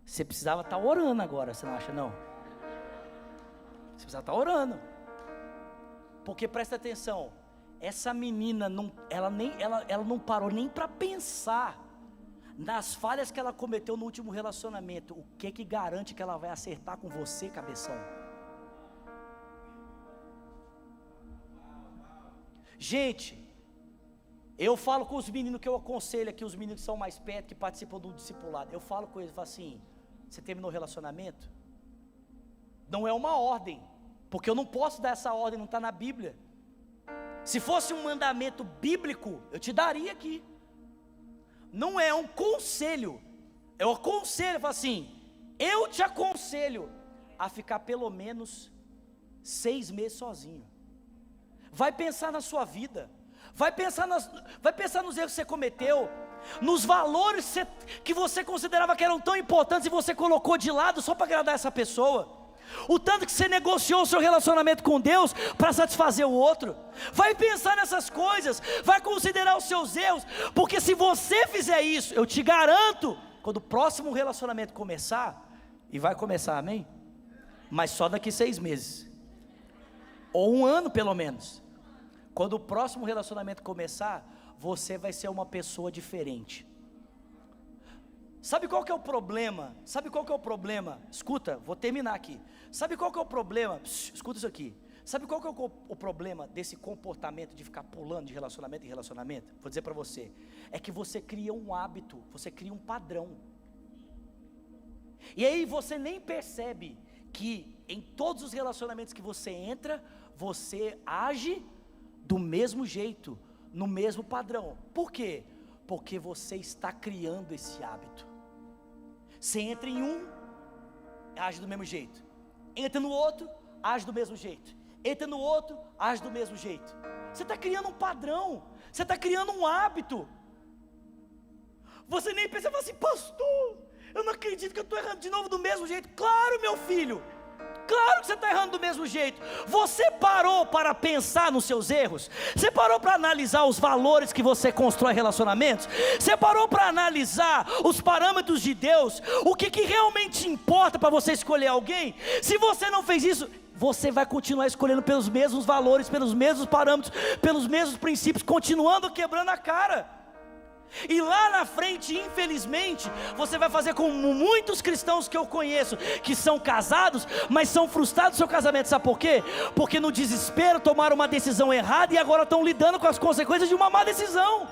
você precisava estar orando agora, você não acha não? Você precisava estar orando. Porque presta atenção, essa menina ela não parou nem para pensar nas falhas que ela cometeu no último relacionamento. O que garante que ela vai acertar com você, cabeção? Gente, Eu falo com os meninos que eu aconselho aqui, os meninos que são mais perto, que participam do discipulado. Eu falo com eles, eu falo assim: você terminou o relacionamento? Não é uma ordem, porque eu não posso dar essa ordem, não está na Bíblia. Se fosse um mandamento bíblico, eu te daria aqui. Não é um conselho. Eu aconselho, eu falo assim: eu te aconselho a ficar pelo menos 6 meses sozinho. Vai pensar na sua vida. Vai pensar nos erros que você cometeu, nos valores que você considerava que eram tão importantes e você colocou de lado só para agradar essa pessoa. O tanto que você negociou o seu relacionamento com Deus para satisfazer o outro. Vai pensar nessas coisas, vai considerar os seus erros, porque se você fizer isso, eu te garanto, quando o próximo relacionamento começar, e vai começar, amém? Mas só daqui 6 meses, ou 1 ano pelo menos. Quando o próximo relacionamento começar, você vai ser uma pessoa diferente. Sabe qual que é o problema? Sabe qual que é o problema? Escuta, vou terminar aqui. Sabe qual que é o problema? Escuta isso aqui. Sabe qual que é o problema desse comportamento de ficar pulando de relacionamento em relacionamento? Vou dizer para você. É que você cria um hábito, você cria um padrão. E aí você nem percebe que em todos os relacionamentos que você entra, você age do mesmo jeito, no mesmo padrão. Por quê? Porque você está criando esse hábito. Você entra em um, age do mesmo jeito. Entra no outro, age do mesmo jeito. Entra no outro, age do mesmo jeito. Você está criando um padrão. Você está criando um hábito. Você nem pensa, fala assim: pastor, eu não acredito que eu estou errando de novo do mesmo jeito. Claro, meu filho. Claro que você está errando do mesmo jeito. Você parou para pensar nos seus erros? Você parou para analisar os valores que você constrói relacionamentos? Você parou para analisar os parâmetros de Deus? O que realmente importa para você escolher alguém? Se você não fez isso, você vai continuar escolhendo pelos mesmos valores, pelos mesmos parâmetros, pelos mesmos princípios, continuando quebrando a cara. E lá na frente, infelizmente, você vai fazer como muitos cristãos que eu conheço, que são casados, mas são frustrados no seu casamento. Sabe por quê? Porque no desespero tomaram uma decisão errada e agora estão lidando com as consequências de uma má decisão.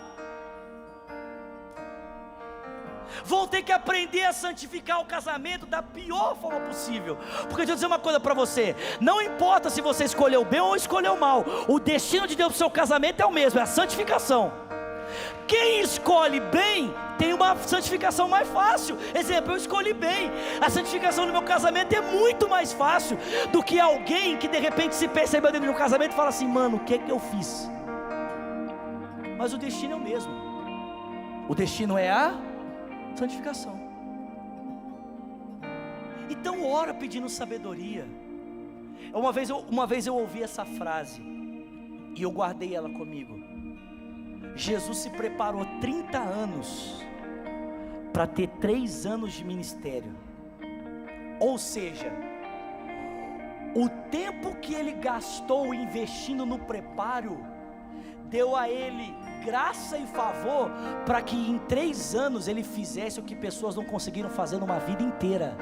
Vão ter que aprender a santificar o casamento da pior forma possível. Porque deixa eu dizer uma coisa para você: não importa se você escolheu bem ou escolheu mal, o destino de Deus para o seu casamento é o mesmo, é a santificação. Quem escolhe bem tem uma santificação mais fácil. Exemplo, eu escolhi bem. A santificação do meu casamento é muito mais fácil do que alguém que de repente se percebeu dentro de um casamento e fala assim: mano, o que é que eu fiz? Mas o destino é o mesmo. O destino é a santificação. Então ora pedindo sabedoria. Uma vez eu ouvi essa frase e eu guardei ela comigo. Jesus se preparou 30 anos para ter 3 anos de ministério. Ou seja, o tempo que ele gastou investindo no preparo deu a ele graça e favor para que em 3 anos ele fizesse o que pessoas não conseguiram fazer numa vida inteira.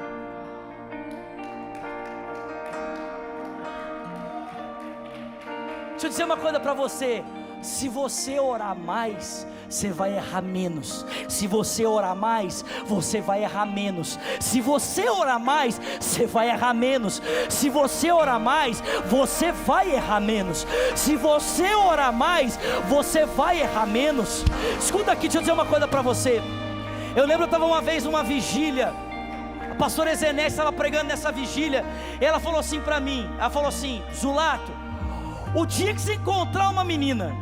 Deixa eu dizer uma coisa para você: se você orar mais, você vai errar menos. Se você orar mais, você vai errar menos. Se você orar mais, você vai errar menos. Se você orar mais, você vai errar menos. Se você orar mais, você vai errar menos. Escuta aqui, deixa eu dizer uma coisa para você. Eu lembro, eu estava uma vez numa vigília. A pastora Ezenete estava pregando nessa vigília. Ela falou assim para mim, ela falou assim: Zulato, o dia que você encontrar uma menina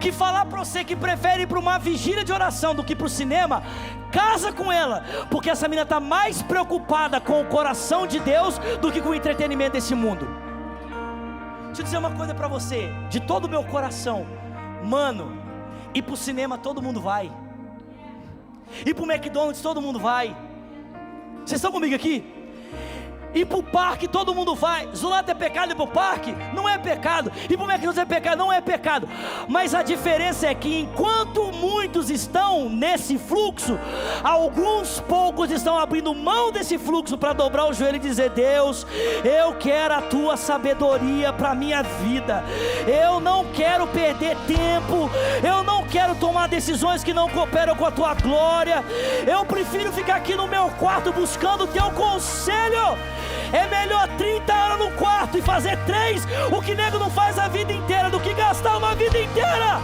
que falar para você que prefere ir para uma vigília de oração do que para o cinema, casa com ela, porque essa menina está mais preocupada com o coração de Deus do que com o entretenimento desse mundo. Deixa eu dizer uma coisa para você, de todo o meu coração, mano, ir para o cinema todo mundo vai, ir para o McDonald's todo mundo vai. Vocês estão comigo aqui? Ir para o parque todo mundo vai. Zulato é pecado ir para o parque? Não é pecado. Ir para o McDonald's é pecado? Não é pecado. Mas a diferença é que enquanto muitos estão nesse fluxo, alguns poucos estão abrindo mão desse fluxo para dobrar o joelho e dizer: Deus, eu quero a tua sabedoria para a minha vida. Eu não quero perder tempo. Eu não quero tomar decisões que não cooperam com a tua glória. Eu prefiro ficar aqui no meu quarto buscando o teu conselho. É melhor 30 anos no quarto e fazer 3, o que nego não faz a vida inteira, do que gastar uma vida inteira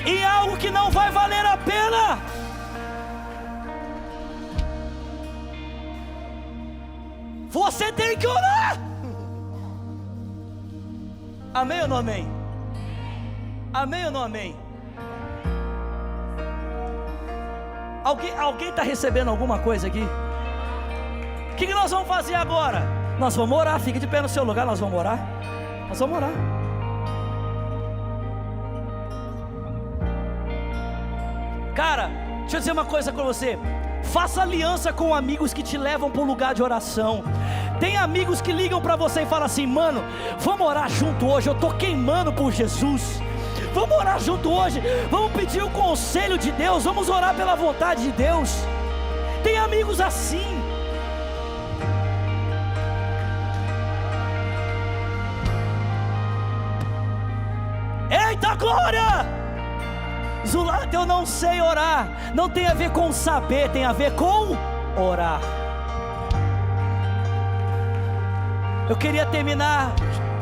em algo que não vai valer a pena. Você tem que orar. Amém ou não amém? Amém ou não amém? Alguém está recebendo alguma coisa aqui? O que nós vamos fazer agora? Nós vamos orar. Fique de pé no seu lugar. Nós vamos orar. Nós vamos orar. Cara, deixa eu dizer uma coisa com você. Faça aliança com amigos que te levam para um lugar de oração. Tem amigos que ligam para você e falam assim: mano, vamos orar junto hoje, eu estou queimando por Jesus. Vamos orar junto hoje, vamos pedir o conselho de Deus, vamos orar pela vontade de Deus. Tem amigos assim. Eita glória! Zulata, eu não sei orar. Não tem a ver com saber, tem a ver com orar. Eu queria terminar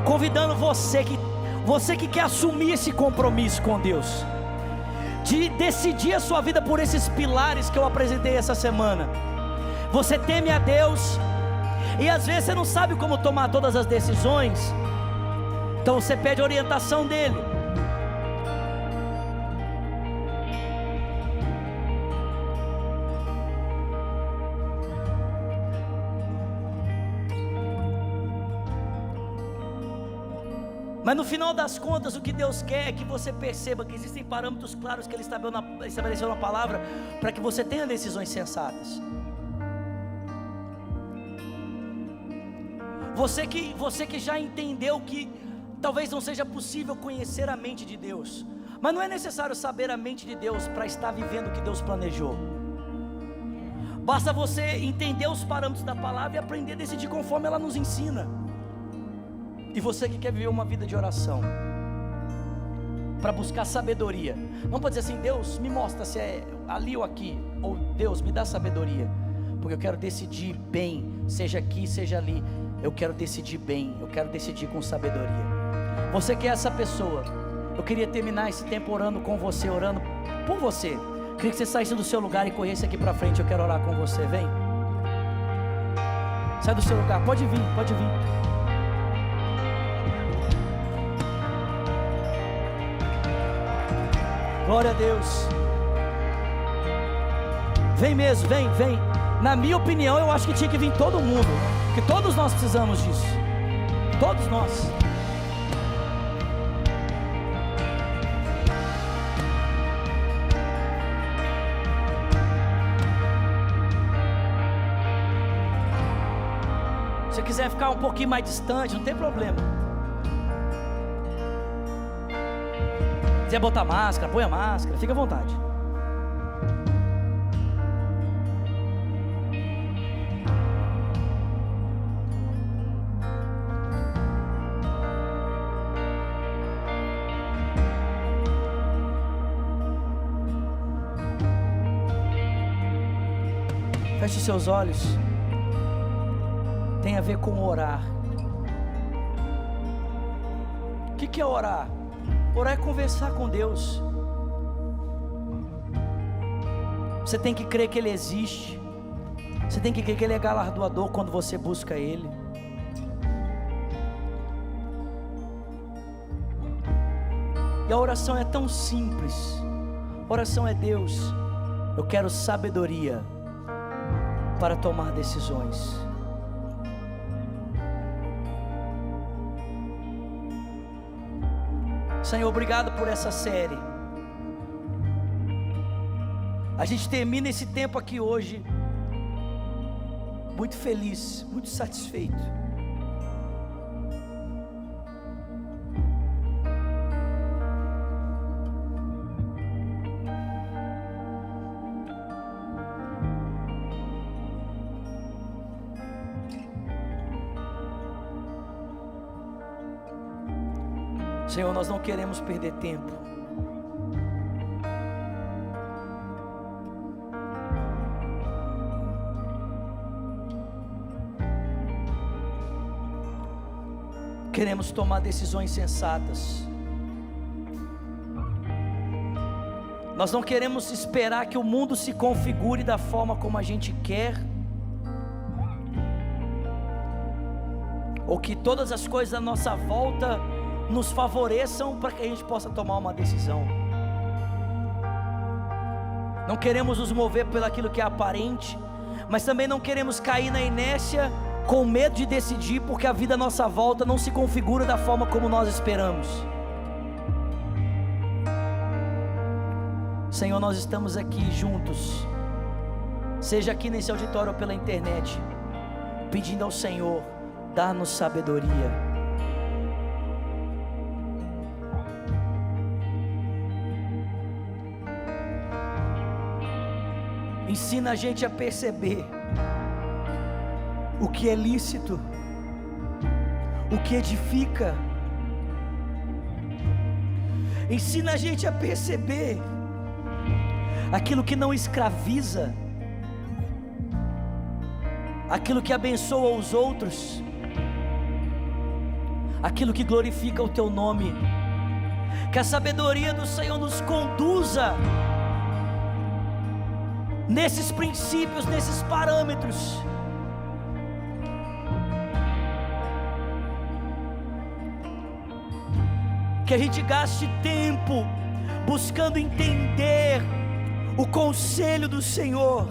convidando você que quer assumir esse compromisso com Deus, de decidir a sua vida por esses pilares que eu apresentei essa semana. Você teme a Deus, e às vezes você não sabe como tomar todas as decisões, então você pede a orientação dele. Mas no final das contas, o que Deus quer é que você perceba que existem parâmetros claros que Ele estabeleceu na palavra, para que você tenha decisões sensatas. Você que já entendeu que talvez não seja possível conhecer a mente de Deus, mas não é necessário saber a mente de Deus para estar vivendo o que Deus planejou. Basta você entender os parâmetros da palavra e aprender a decidir conforme ela nos ensina. E você que quer viver uma vida de oração, para buscar sabedoria, não pode dizer assim: Deus me mostra se é ali ou aqui, ou Deus me dá sabedoria, porque eu quero decidir bem, seja aqui, seja ali. Eu quero decidir bem, eu quero decidir com sabedoria. Você que é essa pessoa, eu queria terminar esse tempo orando com você, orando por você. Queria que você saísse do seu lugar e corresse aqui para frente. Eu quero orar com você, vem. Sai do seu lugar, pode vir, pode vir. Glória a Deus. Vem mesmo, vem. Na minha opinião, eu acho que tinha que vir todo mundo, porque todos nós precisamos disso. Todos nós. Se você quiser ficar um pouquinho mais distante, não tem problema. Se quiser botar máscara, põe a máscara, fica à vontade. Feche os seus olhos. Tem a ver com orar. O que é orar? Orar é conversar com Deus. Você tem que crer que Ele existe. Você tem que crer que Ele é galardoador quando você busca Ele. E a oração é tão simples. A oração é: Deus, eu quero sabedoria para tomar decisões. Senhor, obrigado por essa série. A gente termina esse tempo aqui hoje muito feliz, muito satisfeito. Senhor, nós não queremos perder tempo. queremos tomar decisões sensatas. Nós não queremos esperar que o mundo se configure da forma como a gente quer, ou que todas as coisas à nossa volta nos favoreçam para que a gente possa tomar uma decisão. Não queremos nos mover pelo aquilo que é aparente, mas também não queremos cair na inércia com medo de decidir, porque a vida à nossa volta não se configura da forma como nós esperamos. Senhor, nós estamos aqui juntos, seja aqui nesse auditório ou pela internet, pedindo ao Senhor, dá-nos sabedoria. Ensina a gente a perceber o que é lícito, o que edifica. Ensina a gente a perceber aquilo que não escraviza, aquilo que abençoa os outros, aquilo que glorifica o Teu nome. Que a sabedoria do Senhor nos conduza nesses princípios, nesses parâmetros. Que a gente gaste tempo buscando entender o conselho do Senhor.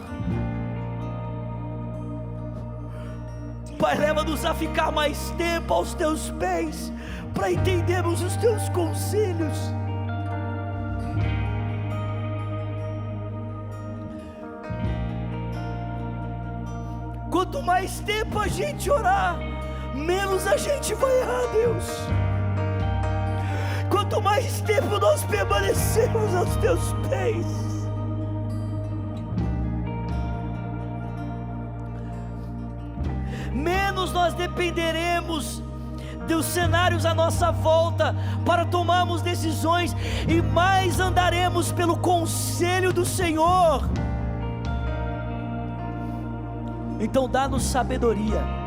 Pai, leva-nos a ficar mais tempo aos Teus pés, para entendermos os Teus conselhos. Quanto mais tempo a gente orar, menos a gente vai errar, Deus. Quanto mais tempo nós permanecemos aos Teus pés, menos nós dependeremos dos cenários à nossa volta para tomarmos decisões, e mais andaremos pelo conselho do Senhor. Então dá-nos sabedoria.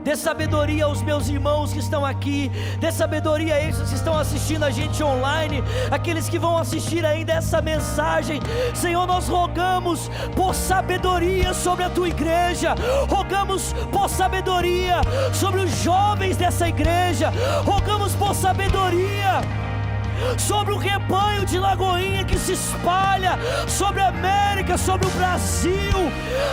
Dê sabedoria aos meus irmãos que estão aqui, dê sabedoria a esses que estão assistindo a gente online, aqueles que vão assistir ainda essa mensagem. Senhor, nós rogamos por sabedoria sobre a Tua igreja, rogamos por sabedoria sobre os jovens dessa igreja, rogamos por sabedoria sobre o rebanho de Lagoinha que se espalha sobre a América, sobre o Brasil,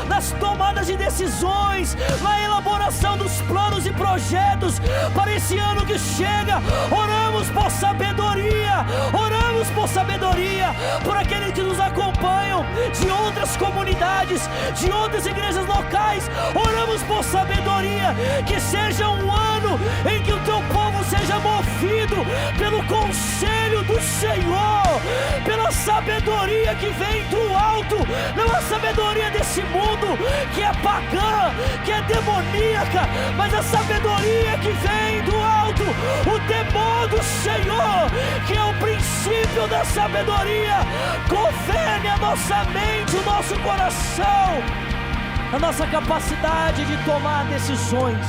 nas tomadas de decisões, na elaboração dos planos e projetos para esse ano que chega. Oramos por sabedoria, oramos por sabedoria por aqueles que nos acompanham de outras comunidades, de outras igrejas locais. Oramos por sabedoria, que seja um ano em que o Teu povo seja movido pelo conselho do Senhor, pela sabedoria que vem do alto, não a sabedoria desse mundo que é pagã, que é demoníaca, mas a sabedoria que vem do alto, o temor do Senhor, que é o princípio da sabedoria. Governe a nossa mente, o nosso coração, a nossa capacidade de tomar decisões.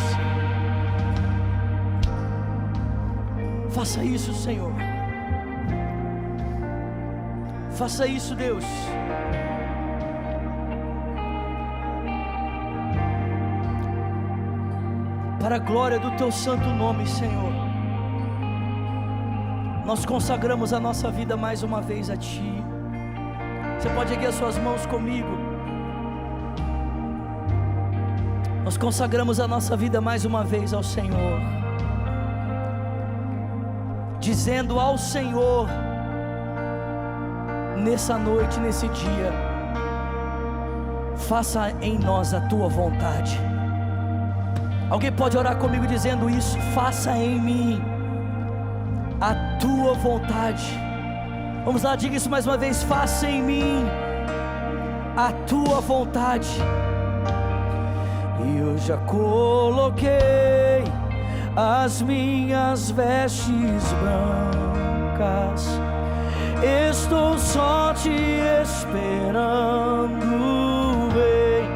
Faça isso, Senhor. Faça isso, Deus. Para a glória do Teu santo nome, Senhor. Nós consagramos a nossa vida mais uma vez a Ti. Você pode erguer as suas mãos comigo. Nós consagramos a nossa vida mais uma vez ao Senhor, dizendo ao Senhor, nessa noite, nesse dia, faça em nós a Tua vontade. Alguém pode orar comigo dizendo isso? Faça em mim a Tua vontade. Vamos lá, diga isso mais uma vez. Faça em mim a Tua vontade. Eu já coloquei as minhas vestes brancas, estou só Te esperando, vem.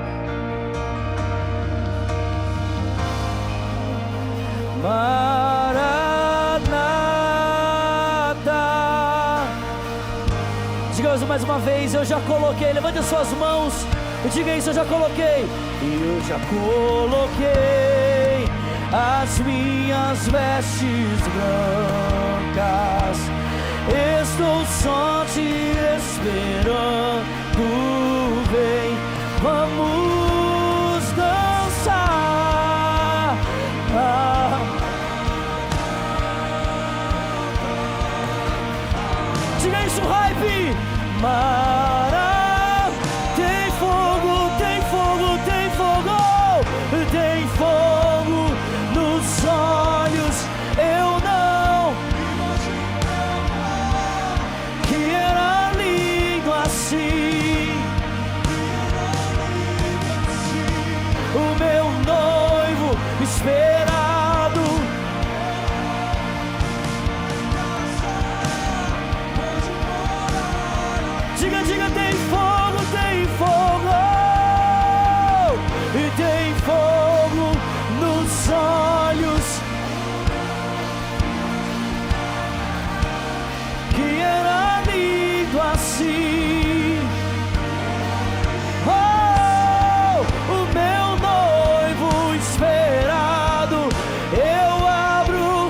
mais uma vez, eu já coloquei. Levante as suas mãos e diga isso: eu já coloquei. Eu já coloquei as minhas vestes brancas. Estou só te esperando. Vem, vamos dançar. Diga isso, hype. Mara, tem fogo, tem fogo, tem fogo, tem fogo nos olhos. Eu não que era lindo assim. O meu noivo esperado. Diga, diga, tem fogo, tem fogo. E tem fogo nos olhos. Que era lindo assim. Oh, o meu noivo esperado. Eu abro.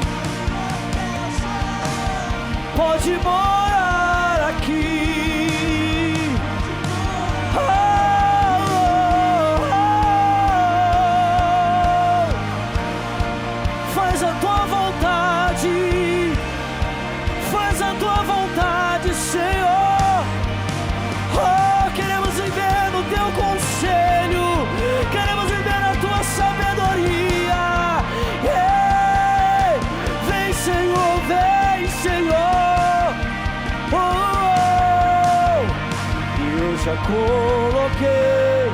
Pode morar aqui. Faz a tua vontade. Faz a tua vontade, Senhor. Oh, queremos viver no teu conselho. Queremos viver na tua sabedoria. Yeah. Vem, Senhor, vem, Senhor. Oh, eu já coloquei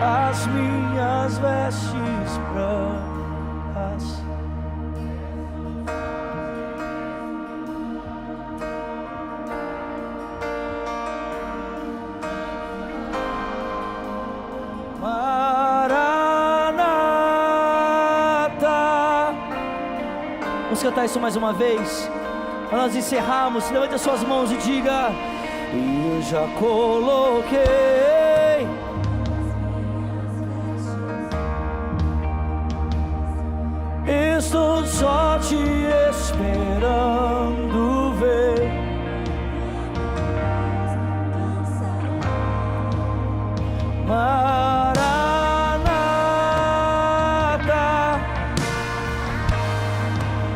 as minhas vestes brancas. Vamos cantar isso mais uma vez. Para nós encerrarmos, levante as suas mãos e diga: eu já coloquei estou só te esperando ver.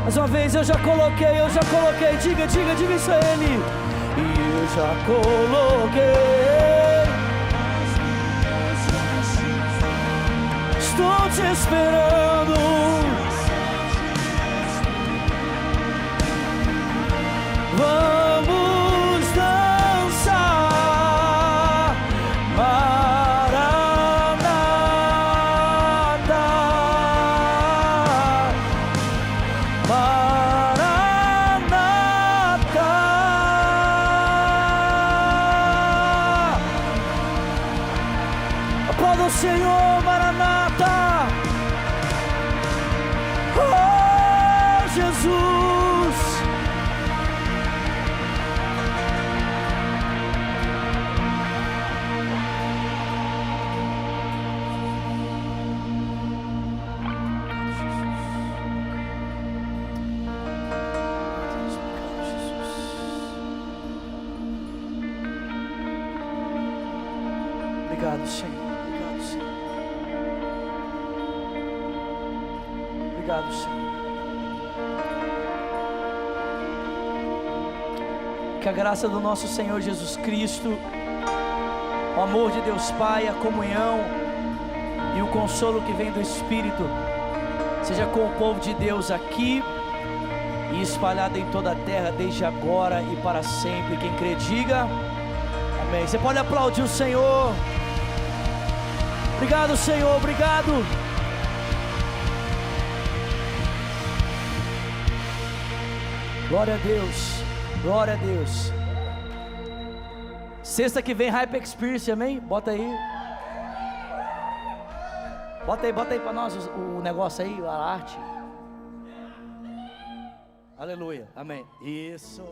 Mais uma vez, eu já coloquei, diga, diga, diga isso a Ele. E eu já coloquei, estou te esperando. Vamos dançar, Maranata, Maranata. Aplauda o Senhor, Maranata. Oh, Jesus. Obrigado, Senhor. Obrigado, Senhor. Obrigado, Senhor. Que a graça do nosso Senhor Jesus Cristo, o amor de Deus Pai, a comunhão e o consolo que vem do Espírito seja com o povo de Deus aqui e espalhado em toda a terra, desde agora e para sempre. Quem crê, diga amém. Você pode aplaudir o Senhor. Obrigado, Senhor, obrigado. Glória a Deus, glória a Deus. Sexta que vem, Hype Experience, amém? Bota aí. Bota aí para nós o negócio aí, a arte. Aleluia, amém. Isso.